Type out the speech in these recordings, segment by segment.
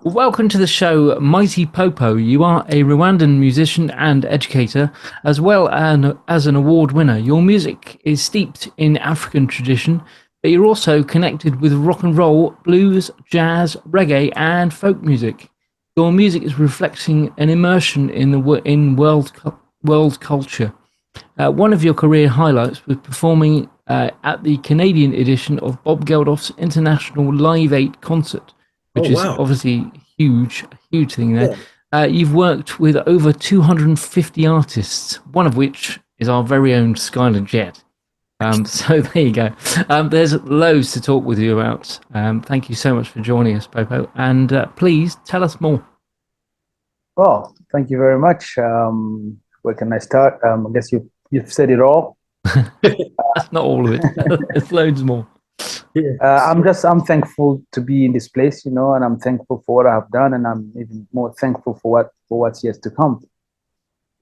Welcome to the show, Mighty Popo. You are a Rwandan musician and educator, as well as an award winner. Your music is steeped in African tradition, but you're also connected with rock and roll, blues, jazz, reggae, and folk music. Your music is reflecting an immersion in world culture. One of your career highlights was performing at the Canadian edition of Bob Geldof's International Live 8 concert, Oh which is wow. obviously a huge thing there. Yeah. You've worked with over 250 artists, one of which is our very own Skyler Jett. So there you go. There's loads to talk with you about. Thank you so much for joining us, Popo. And please tell us more. Well, thank you very much. Where can I start? I guess you've said it all. That's not all of it. There's loads more. Yeah. I'm thankful to be in this place, and I'm thankful for what I have done, and I'm even more thankful for what's yet to come.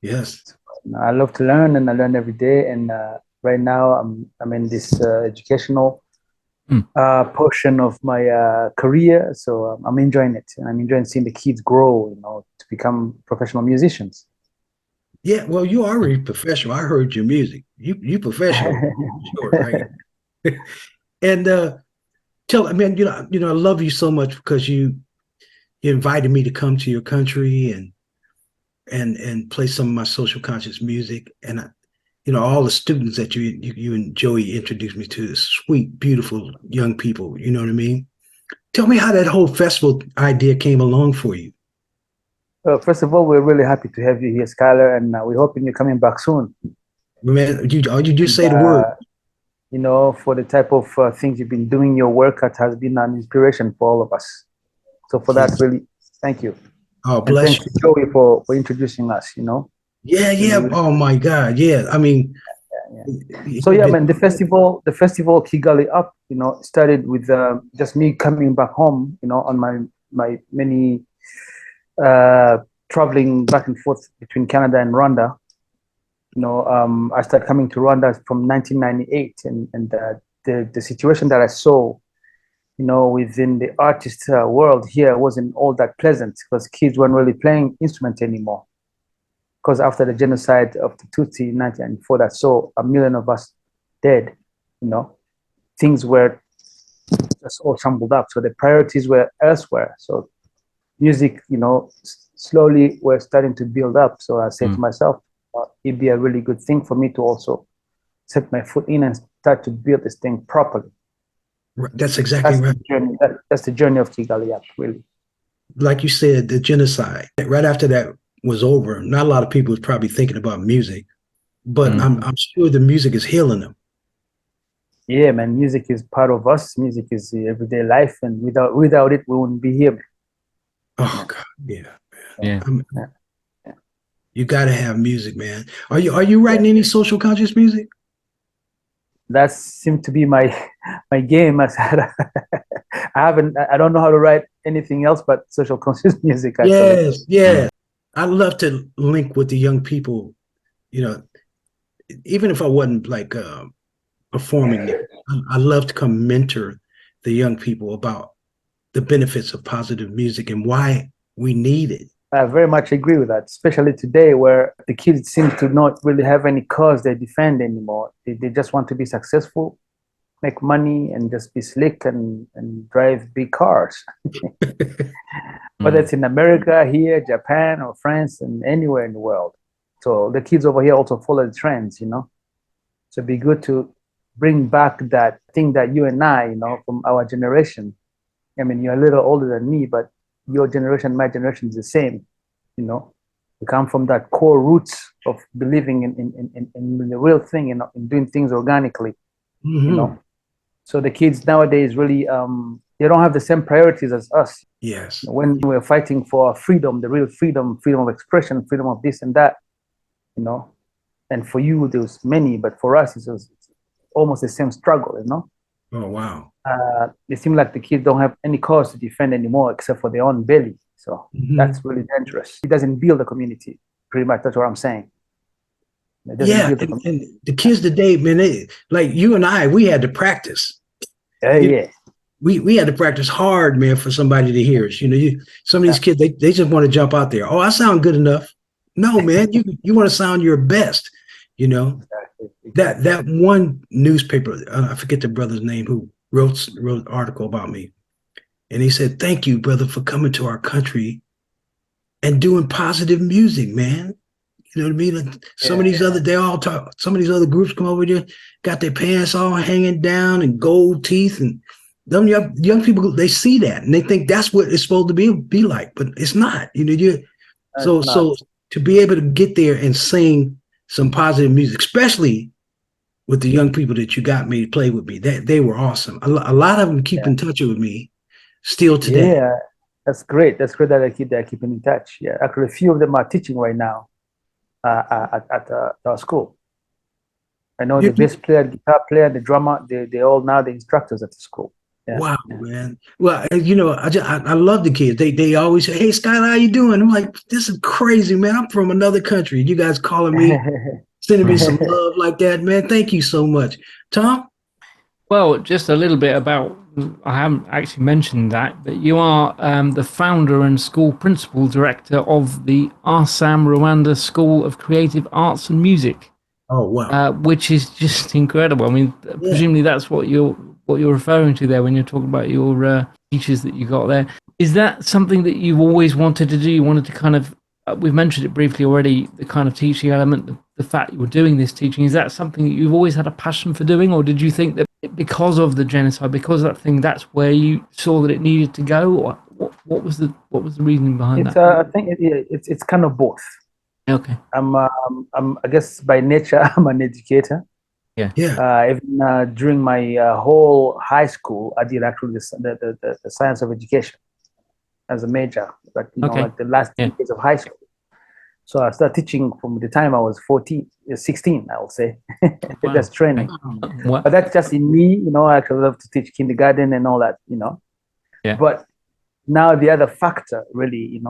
Yes. I love to learn, and I learn every day. And right now, I'm in this educational portion of my career, so I'm enjoying it, and I'm enjoying seeing the kids grow, to become professional musicians. Yeah. Well, you already professional. I heard your music. You professional, sure, right? And I mean, I love you so much because you invited me to come to your country and play some of my social conscious music. And all the students that you and Joey introduced me to, sweet, beautiful young people. You know what I mean? Tell me how that whole festival idea came along for you. First of all, we're really happy to have you here, Skyler, and we're hoping you're coming back soon. Man, you just And, say the word. for the type of things you've been doing, your work has been an inspiration for all of us. So for that, really, thank you. Oh, And bless thank you. you, Joey, for introducing us, Yeah, yeah. Really, Oh my God. Yeah. I mean, yeah. So yeah, man, the festival Kigali Up, started with just me coming back home, on my many traveling back and forth between Canada and Rwanda. I started coming to Rwanda from 1998, and the situation that I saw, within the artist world here wasn't all that pleasant because kids weren't really playing instruments anymore. Because after the genocide of the Tutsi in 1994, that saw a million of us dead, things were just all shambled up. So the priorities were elsewhere. So music, slowly we're starting to build up. So I said to myself, it'd be a really good thing for me to also set my foot in and start to build this thing properly. that's exactly That's right. the journey. That's the journey of Kigali Up, really. Like you said, the genocide. Right after that was over, not a lot of people was probably thinking about music, but I'm sure the music is healing them. Yeah, man. Music is part of us. Music is the everyday life, and without it, we wouldn't be here. Oh God, yeah. Yeah. Yeah. You got to have music, man. Are you Yeah. writing any social conscious music? That seemed to be my game. I said, I don't know how to write anything else but social conscious music, actually. Yes, yeah. I love to link with the young people. You know, even if I wasn't like performing there, I love to come mentor the young people about the benefits of positive music and why we need it. I very much agree with that, especially today where the kids seem to not really have any cause they defend anymore. They just want to be successful, make money, and just be slick and drive big cars. Whether it's in America, here, Japan, or France, and anywhere in the world. So the kids over here also follow the trends, So it'd be good to bring back that thing that you and I, from our generation. I mean, you're a little older than me, but your generation, my generation is the same. We come from that core roots of believing in the real thing, in doing things organically. Mhm. So the kids nowadays really they don't have the same priorities as us. Yes. When we're fighting for freedom, the real freedom, freedom of expression, freedom of this and that, you know. And for you, there's many, but for us, it's almost the same struggle. Oh, wow. It seems like the kids don't have any cause to defend anymore except for their own belly. So that's really dangerous. It doesn't build a community. Pretty much, that's what I'm saying. It doesn't Yeah, build a community. and the kids today, man, like you and I, we had to practice. Yeah. we had to practice hard, man, for somebody to hear us. Some of these kids, they just want to jump out there. Oh, I sound good enough. No, man, you want to sound your best. That one newspaper, I forget the brother's name, who wrote an article about me, and he said, "Thank you, brother, for coming to our country and doing positive music, man." You know what I mean? Like some of these other groups come over there, got their pants all hanging down and gold teeth, and them young people, they see that and they think that's what it's supposed to be like, but it's not. So to be able to get there and sing some positive music, especially with the young people that you got me to play with me, that they were awesome. A lot of them keep in touch with me still today. Yeah, that's great. That's great that they're keeping in touch. Yeah, actually, a few of them are teaching right now at our school. I know the bass player, the guitar player, the drummer, they all now the instructors at the school. Yeah. Wow, man. Well, I love the kids. They always say, "Hey, Skyler, how you doing?" I'm like, "This is crazy, man. I'm from another country. You guys calling me, sending me some love like that, man. Thank you so much." Tom? Well, just a little bit about, I haven't actually mentioned that, but you are the founder and school principal director of the Assam Rwanda School of Creative Arts and Music. Oh, wow. Which is just incredible. I mean, presumably that's what you're referring to there when you're talking about your teachers that you got there. Is that something that you've always wanted to do? You wanted to kind of, we've mentioned it briefly already, the kind of teaching element, the fact you were doing this teaching. Is that something that you've always had a passion for doing, or did you think that because of the genocide, because of that thing, that's where you saw that it needed to go? Or what was the reasoning behind that? I think it's kind of both. Okay. I guess by nature I'm an educator. Yeah. Even during my whole high school, I did actually the science of education as a major, but like the last 2 years of high school. So I started teaching from the time I was 16, I will say. Wow. That's training. Wow. But that's just in me, I actually love to teach kindergarten and all that, Yeah. But now the other factor, really,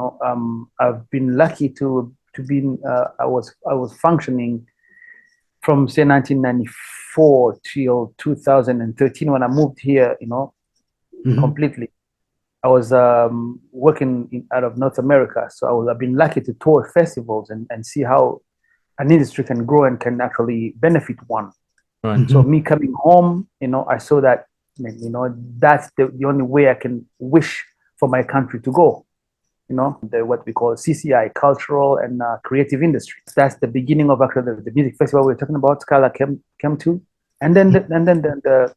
I've been lucky to be. I was functioning from say 1994 till 2013 when I moved here, completely. I was working out of North America, so I've been lucky to tour festivals and see how an industry can grow and can actually benefit one. Right. So me coming home, I saw that, that's the only way I can wish for my country to go. What we call CCI, cultural and creative industry. That's the beginning of actually the music festival we're talking about. Skyler came to, and then the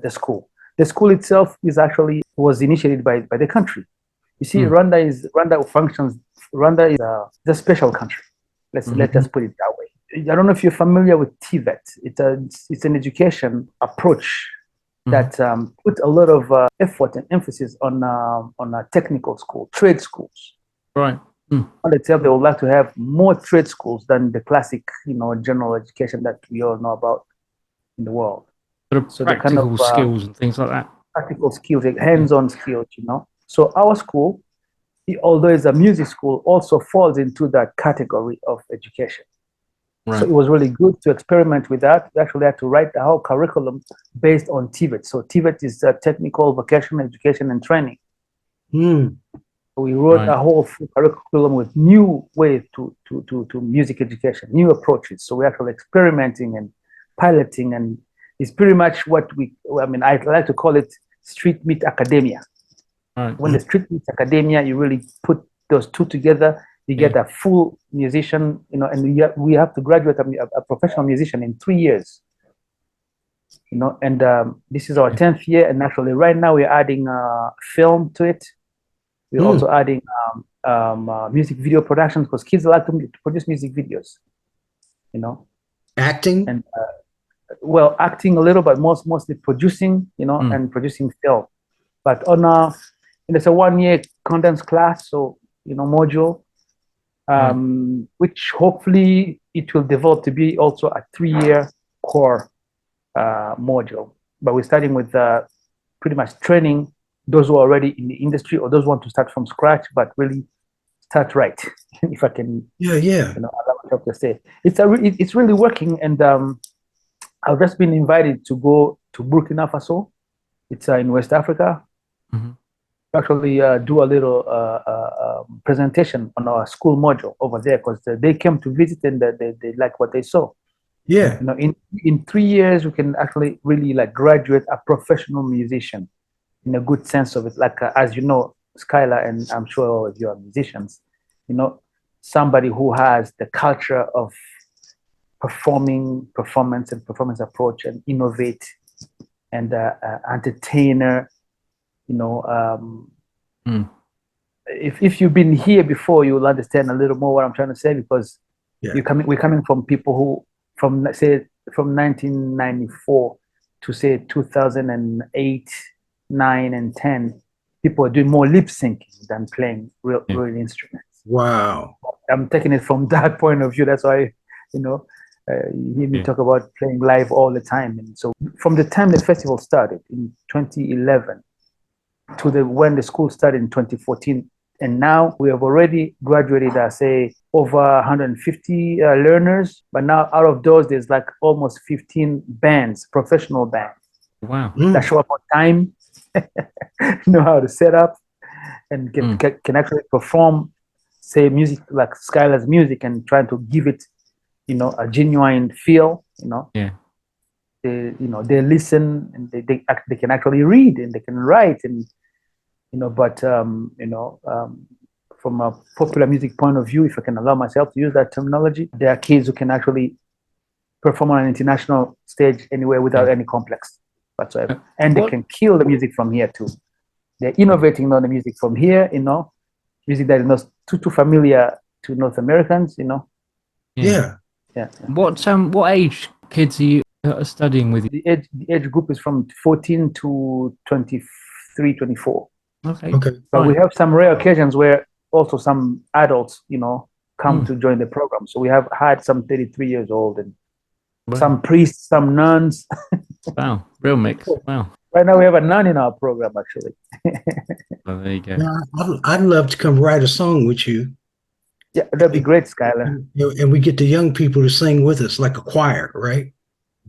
school. The school itself was initiated by the country. You see, Rwanda is a special country. Let's just put it that way. I don't know if you're familiar with TVET. It's an education approach that put a lot of effort and emphasis on a technical school, trade schools. Right. On itself, they would like to have more trade schools than the classic, general education that we all know about in the world. So practical skills and things like that. Practical skills, like hands-on skills, So our school, although it's a music school, also falls into that category of education. Right. So it was really good to experiment with that. We actually had to write the whole curriculum based on TVET. So TVET is technical vocational education and training. We wrote a whole curriculum with new ways to music education, new approaches. So we're actually experimenting and piloting, and it's pretty much I like to call it street meet academia. Right. When the street meets academia, you really put those two together. You get a full musician, and we have to graduate a professional musician in 3 years. And this is our 10th year, and actually right now we're adding film to it. We're also adding music video productions, because kids like to produce music videos. Acting? And acting a little, but mostly producing, and producing film. But it's a 1 year condensed class, so module. Which hopefully it will develop to be also a 3-year core module. But we're starting with pretty much training those who are already in the industry, or those who want to start from scratch, but really start right. If I can, allow myself to say, it's really working. And I've just been invited to go to Burkina Faso It's in West Africa. Mm-hmm. Actually do a little presentation on our school module over there because they came to visit and they like what they saw. Yeah. You know, in 3 years we can actually really like graduate a professional musician in a good sense of it. Like as you know, Skylar, and I'm sure all of you are musicians. You know, somebody who has the culture of performance and performance approach and innovate and entertainer. You know, if you've been here before, you'll understand a little more what I'm trying to say because we're coming from people who from let's say from 1994 to say 2008, 9, and 10, people are doing more lip syncing than playing real instruments. Wow. I'm taking it from that point of view. That's why, you know, you hear me talk about playing live all the time. And so from the time the festival started in 2011 to when the school started in 2014, and now we have already graduated, say, over 150 learners. But now out of those, there's like almost 15 bands, professional bands. Wow. That show up on time, know how to set up, and can actually perform, say, music like Skylar's music and try to give it, you know, a genuine feel, you know. Yeah. They listen and they can actually read and they can write and, you know, but, from a popular music point of view, if I can allow myself to use that terminology, there are kids who can actually perform on an international stage anywhere without any complex whatsoever. And they can kill the music from here too. They're innovating on the music from here, you know, music that is not too familiar to North Americans, you know. Yeah. What age kids are you studying with you? The age group is from 14 to 23, 24. Okay. But we have some rare occasions where also some adults, you know, come to join the program. So we have had some 33 years old and some priests, some nuns. Wow, real mix. Wow. Right now we have a nun in our program, actually. Well, there you go. Now, I'd love to come write a song with you. Yeah, that'd be great, Skylar. And we get the young people to sing with us like a choir, right?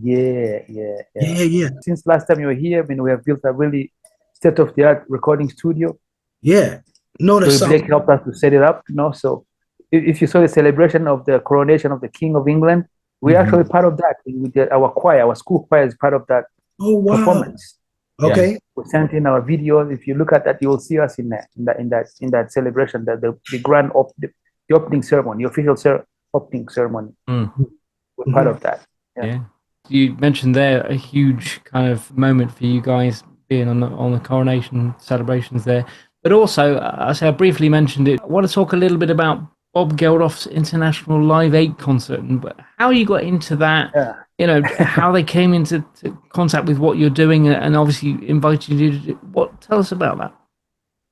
Yeah. Yeah. Since last time you were here, I mean, we have built a really state-of-the-art recording studio. Yeah. No, that's Blake helped us to set it up, you know. So if you saw the celebration of the coronation of the King of England, we're actually part of that. We did our choir, our school choir is part of that performance. Okay. Yeah. We sent in our videos. If you look at that, you will see us in that celebration, that the grand the opening ceremony, the official opening ceremony. We're part of that. Yeah. You mentioned there a huge kind of moment for you guys being on the coronation celebrations there. But also, I briefly mentioned it. I want to talk a little bit about Bob Geldof's International Live 8 concert and how you got into that, you know, how they came into contact with what you're doing and obviously invited you to do. Tell us about that.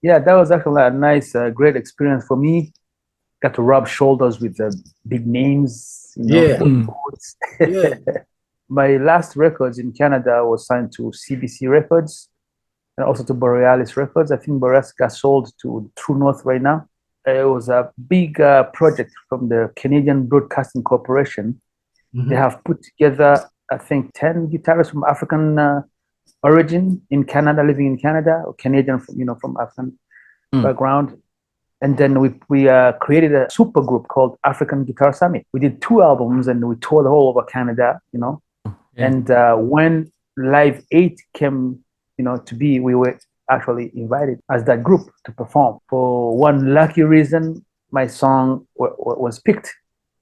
Yeah, that was actually a nice, great experience for me. Got to rub shoulders with the big names, you know. Yeah. My last records in Canada was signed to CBC Records and also to Borealis Records. I think Borealis got sold to True North right now. It was a big project from the Canadian Broadcasting Corporation. They have put together, I think, 10 guitarists from African origin in Canada, living in Canada, or Canadian, from African background. And then we created a super group called African Guitar Summit. We did 2 albums and we toured all over Canada, you know. And when Live 8 came, you know, to be, we were actually invited as that group to perform. For one lucky reason, my song was picked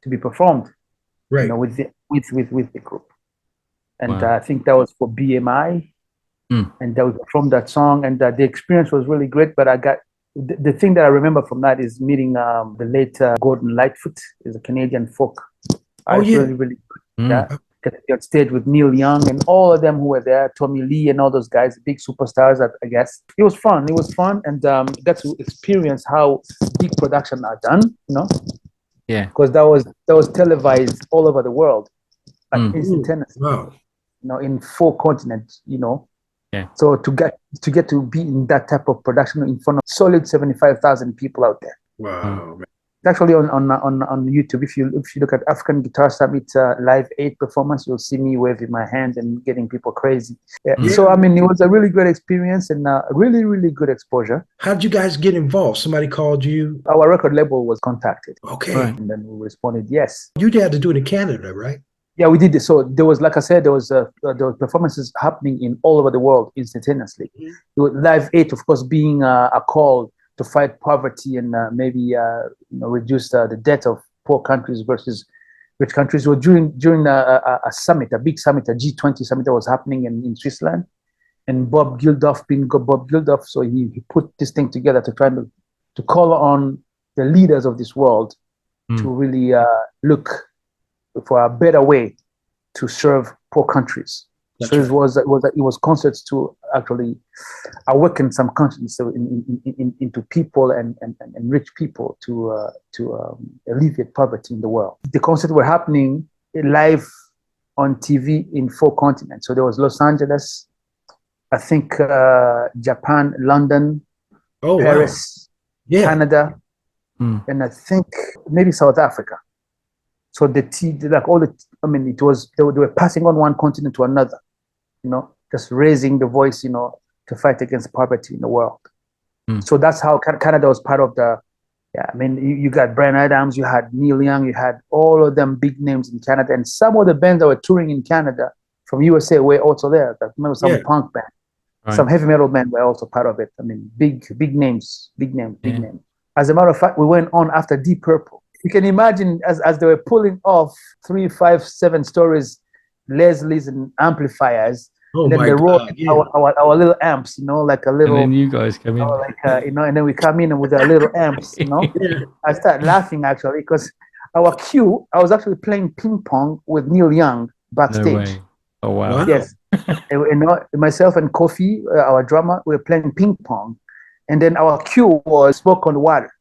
to be performed, you know, with the group. And I think that was for BMI, and that we performed that song, and the experience was really great. But I got the thing that I remember from that is meeting the late Gordon Lightfoot, is a Canadian folk. Really good. Yeah. On stage with Neil Young and all of them who were there, Tommy Lee and all those guys, big superstars, I guess. It was fun, and got to experience how big production are done, you know. Yeah. Because that was televised all over the world, like instantaneously. Wow. You know, in 4 continents, you know. Yeah. So to get to be in that type of production in front of solid 75,000 people out there. Wow. It's actually on YouTube. If you look at African Guitar Summit Live 8 performance, you'll see me waving my hand and getting people crazy. Yeah. So I mean, it was a really great experience and really, really good exposure. How'd you guys get involved? Somebody called you? Our record label was contacted. Okay. Right. And then we responded yes. You had to do it in Canada, right? Yeah, we did it. So there was, like I said, there was performances happening in all over the world instantaneously. Live 8, of course, being a call to fight poverty and maybe reduce the debt of poor countries versus rich countries. Well, during a summit, a big summit, a G20 summit that was happening in Switzerland, and Bob Geldof, being Bob Geldof, so he put this thing together to try to call on the leaders of this world to really look for a better way to serve poor countries. That's so right. it was concerts to actually awaken some conscience into people and rich people to alleviate poverty in the world. The concerts were happening live on TV in 4 continents. So there was Los Angeles, I think Japan, London, Paris, wow. Canada, and I think maybe South Africa. So it was they were passing on one continent to another, just raising the voice, to fight against poverty in the world. So that's how Canada was part of the. Yeah, I mean, you got Bryan Adams, you had Neil Young, you had all of them big names in Canada, and some of the bands that were touring in Canada from USA were also there. I remember some punk band, some heavy metal band were also part of it. I mean, big names. As a matter of fact, we went on after Deep Purple. You can imagine as they were pulling off 3, 5, 7 stories, Leslie's and amplifiers. Oh, and then my they rolled God, our little amps, like a little. And then you guys come in. And then we come in with our little amps, I started laughing actually because our cue, I was actually playing ping pong with Neil Young backstage. No way. Oh, wow. Yes. Myself and Kofi, our drummer, we were playing ping pong. And then our cue was Smoke on the Water.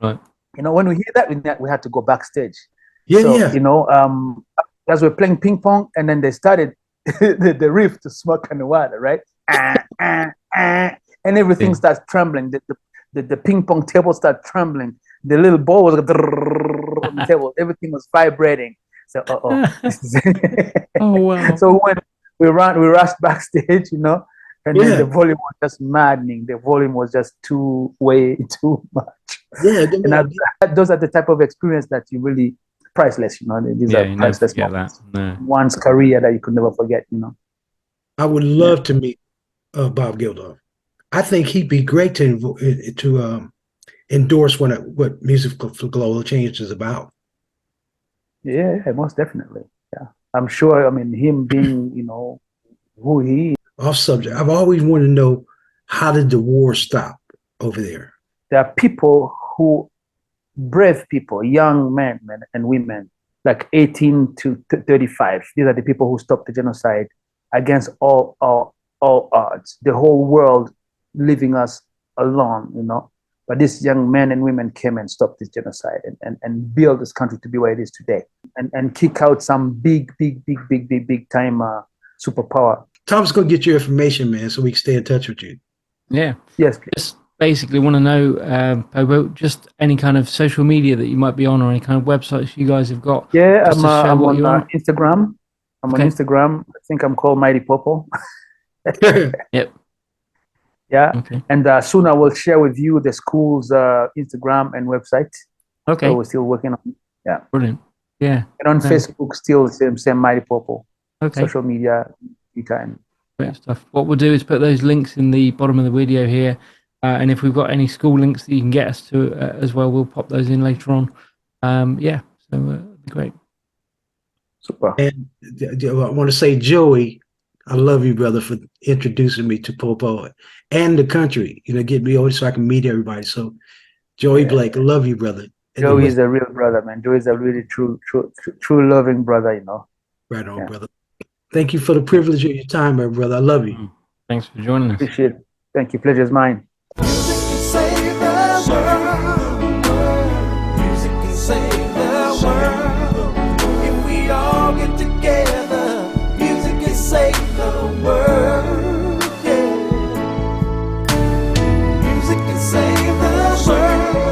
Right. When we hear that, we had to go backstage. Yeah. As we're playing ping pong, and then they started the riff to Smoke on the Water, right? And everything starts trembling. The ping pong table starts trembling. The little ball was on the table. Everything was vibrating. So, Oh, wow. So we rushed backstage, and then the volume was just maddening. The volume was just way too much. Yeah, and those are the type of experience that you really priceless. These are priceless moments. No. One's career that you could never forget. I would love to meet Bob Geldof. I think he'd be great to endorse what Music for Global Change is about. Yeah, most definitely. Yeah, I'm sure. I mean, him being, who he is. Off subject, I've always wanted to know, how did the war stop over there? There are people brave people, young men and women, like 18 to 35. These are the people who stopped the genocide against all odds. The whole world leaving us alone, But these young men and women came and stopped this genocide and built this country to be where it is today, and kick out some big time superpower. Tom's gonna get your information, man, so we can stay in touch with you. Yeah. Yes, please. Just basically want to know, Popo, just any kind of social media that you might be on, or any kind of websites you guys have got. Yeah, I'm on Instagram. I'm on Instagram. I think I'm called Mighty Popo. Yep. Yeah. Okay. And soon I will share with you the school's Instagram and website. Okay. So we're still working on it. Yeah. Brilliant. Yeah. And on Facebook, still same Mighty Popo. Okay. Social media, you can. Great stuff. What we'll do is put those links in the bottom of the video here. And if we've got any school links that you can get us to as well, we'll pop those in later on. So that'd be great. Super. And I want to say, Joey, I love you, brother, for introducing me to Popo and the country. Get me over so I can meet everybody. So, Joey Blake, I love you, brother. Joey is a real brother, man. Joey is a really true loving brother, Right on, brother. Thank you for the privilege of your time, my brother. I love you. Thanks for joining us. Appreciate it. Thank you. Pleasure's mine. Music can save the world. Music can save the world. If we all get together, music can save the world. Yeah. Music can save the world.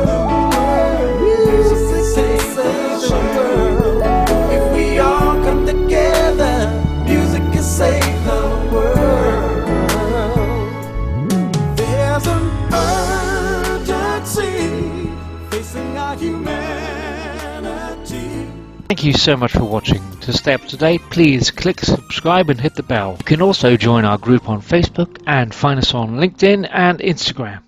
humanity. Thank you so much for watching. To stay up to date, please click subscribe and hit the bell. You can also join our group on Facebook and find us on LinkedIn and Instagram.